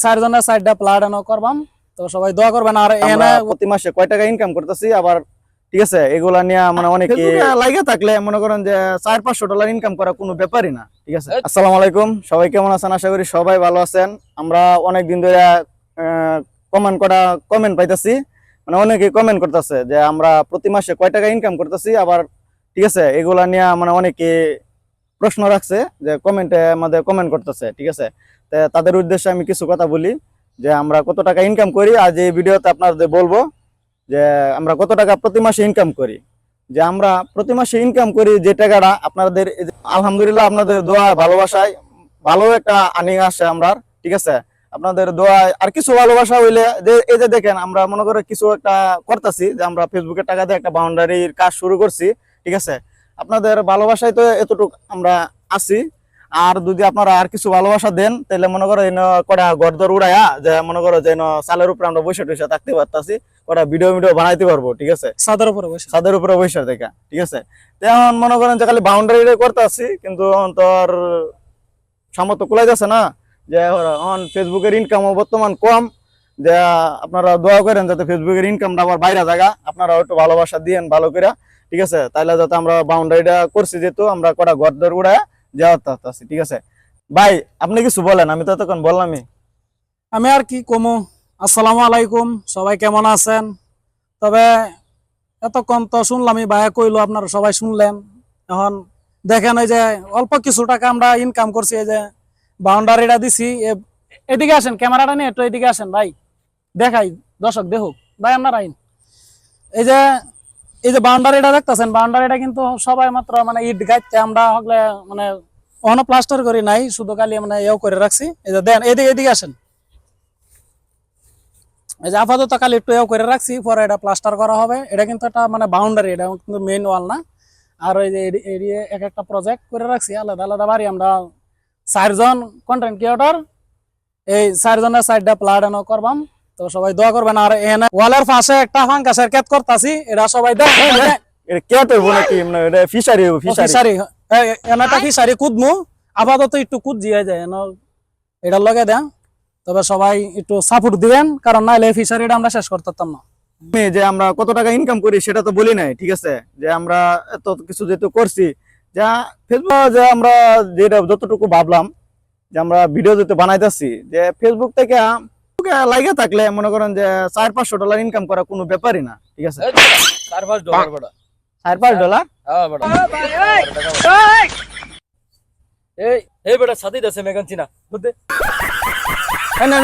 চারজনের চারটা প্লাট এনে করবাম, তো সবাই দোয়া করবেন। আর এনে প্রতি মাসে কয় টাকা ইনকাম করতেছি, আবার ঠিক আছে এগুলা নিয়ে মানে অনেকে লাগে থাকলে মনে করেন যে $400-500 ইনকাম করা কোনো ব্যাপারই না। ঠিক আছে, আসসালামু আলাইকুম, সবাই কেমন আছেন? আশা করি সবাই ভালো আছেন। আমরা অনেকদিন ধরে কমেন্ট পাইতেছি, মানে অনেকে কমেন্ট করতেছে যে আমরা প্রতি মাসে কয় টাকা ইনকাম করতেছি, আবার ঠিক আছে এগুলা নিয়ে মানে অনেকে প্রশ্ন রাখছে যে কমেন্টে আমাদের কমেন্ট করতেছে। ঠিক আছে, তাদের উদ্দেশ্যে আমি কিছু কথা বলি যে আমরা কত টাকা ইনকাম করি। আজ এই ভিডিওতে আপনাদের বলবো যে আমরা কত টাকা প্রতি মাসে ইনকাম করি। যে আমরা প্রতি মাসে ইনকাম করি যে টাকাটা আপনাদের আলহামদুলিল্লাহ আপনাদের দোয়া ভালোবাসায় ভালো একটা আর্নিং আসে আমরা। ঠিক আছে, আপনাদের দোয়ায় আর কিছু ভালোবাসা হইলে যে এই যে দেখেন আমরা মনে করে কিছু একটা করতেছি, যে আমরা ফেসবুকের টাকা দিয়ে একটা বাউন্ডারির কাজ শুরু করছি। ঠিক আছে, আপনাদের ভালোবাসায় তো এতটুকু আমরা আছি। আর যদি আপনারা আর কিছু ভালোবাসা দেন তাহলে মনে করো কটা গড়দর উড়াইয়া যে মনে করো যে চালের উপরে আমরা বসে টসে থাকতে পারতাছি, কটা ভিডিও বানাইতে পারবো। ঠিক আছে, ছাদের উপরে বসে দেখা। ঠিক আছে, এখন মনে করেন যে খালি বাউন্ডারি করতে আসছি, কিন্তু তোর সামর্থ্য কুলাই যাচ্ছে না। যে এখন ফেসবুকের ইনকামও বর্তমান কম, যে আপনারা দোয়া করেন যাতে ফেসবুকের ইনকামটা আবার বাইরে জায়গা, আপনারা একটু ভালোবাসা দিয়েন ভালো করে। ঠিক আছে, তাইলে যাতে আমরা বাউন্ডারিটা করছি, যেহেতু আমরা কটা গড়দর উড়াইয়া যাওয়া আছি। ঠিক আছে ভাই, আপনি কিছু বলেন, আমি তো তখন বললামই। আমি আর কি কমু। আসসালামু আলাইকুম, সবাই কেমন আছেন? তবে এতক্ষণ তো শুনলামই, ভাইয়া কইলো, আপনারা সবাই শুনলেন। এখন দেখেন এই যে অল্প কিছু টাকা আমরা ইনকাম করছি, এই যে বাউন্ডারিটা দিছি। এদিকে আসেন, ক্যামেরাটা নিয়ে একটু এদিকে আসেন ভাই, দেখাই দর্শক দেখুক ভাই। আপনার আইন এই যে বাউন্ডারিটা দেখতেছেন, বাউন্ডারিটা কিন্তু সবাই মাত্র মানে ইট গাইতে আমরা হলে মানে অন্য প্লাস্টার করি নাই, শুধু খালি মানে এও করে রাখছি। এই যে দেন এদিকে আসেন, এই যে আপাতত খালি একটু এও করে রাখছি, পরে এটা প্লাস্টার করা হবে। এটা কিন্তু একটা মানে বাউন্ডারি, এটা কিন্তু মেইন ওয়াল না। আর ওই যে এরিয়া এক একটা প্রজেক্ট করে রাখছি আলাদা আলাদা বাড়ি। আমরা 4জন কন্টেন্ট ক্রিয়েটর, এই 4জনের 4টা প্লাট এনে করবাম, তো সবাই দোয়া করবেন। আর এনে ওয়ালের পাশে একটা ফাঙ্গাসের ক্ষেত করতেছি, এটা সবাই ফিশারি কুদমু আপাতত একটু কুদ জিয়া যায় এটার লগে দেন। তবে সবাই একটু সাপোর্ট দিবেন, কারণ নাহলে ফিশারিটা আমরা শেষ করতে পারতাম না। যে আমরা কত টাকা ইনকাম করি সেটা তো বলি নাই। ঠিক আছে, যে আমরা এত কিছু যেহেতু করছি, যা ফেসবুক যে আমরা যেটা যতটুকু ভাবলাম যে আমরা ভিডিও যেহেতু বানাইতেছি, যে ফেসবুক থেকে লাগে থাকলে মনে করেন যে $400-500 ইনকাম করা কোনো ব্যাপারই না। ঠিক আছে, $4-5 এই বেটা সাথে দেশে মেগান চিনা বুঝতে না